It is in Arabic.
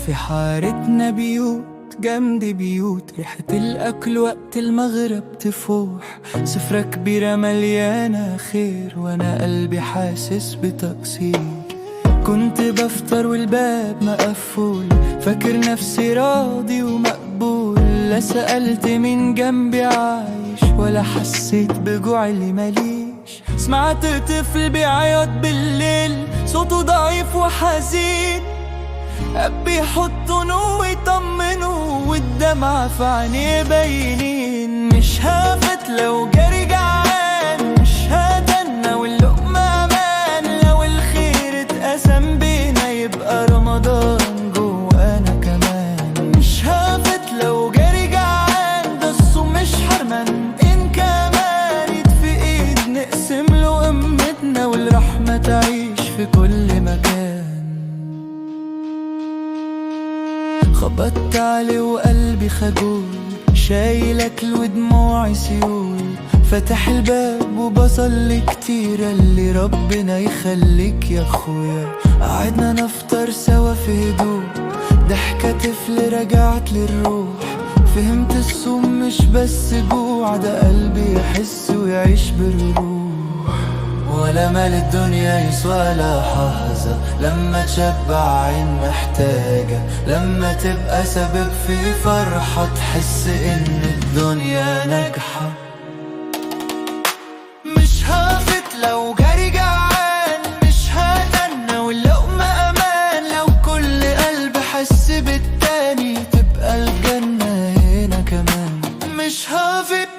في حارتنا بيوت جنب بيوت، ريحة الأكل وقت المغرب تفوح، سفرة كبيرة مليانة خير وأنا قلبي حاسس بتقصير. كنت بفطر والباب مقفول، فاكر نفسي راضي ومقبول، لا سألت مين جنبي عايش ولا حسيت بجوع اللي ماليش. سمعت طفل بيعيط بالليل صوته ضعيف وحزين، أبي يحطوا نور ويطمنوا والدمعة في عينيه باينين. مش هافت لو جاري جعان، مش هتنى واللقمة أمان، لو الخير اتقسم بينا يبقى رمضان جوانا كمان. مش هافت لو جاري جعان، ده الصوم مش حرمان إن كمان يد في إيد نقسم له أمتنا، والرحمة تعيش في كل مكان. خبطت عليه وقلبي خجول، شايلك ودموعي سيول، فتح الباب وبصلي كتير اللي ربنا يخليك يا اخويا. قعدنا نفطر سوا في هدوء، ضحكة طفل رجعت للروح، فهمت الصوم مش بس جوع، ده قلبي يحس ويعيش بالروح. ولا مال الدنيا يسوى لحظة لما تشبع عين محتاجة، لما تبقى سبب في فرحة تحس إن الدنيا ناجحة. مش هافت لو جاري جعان، مش هتنى واللقمة أمان، لو كل قلب حس بالتاني تبقى الجنة هنا كمان. مش هافت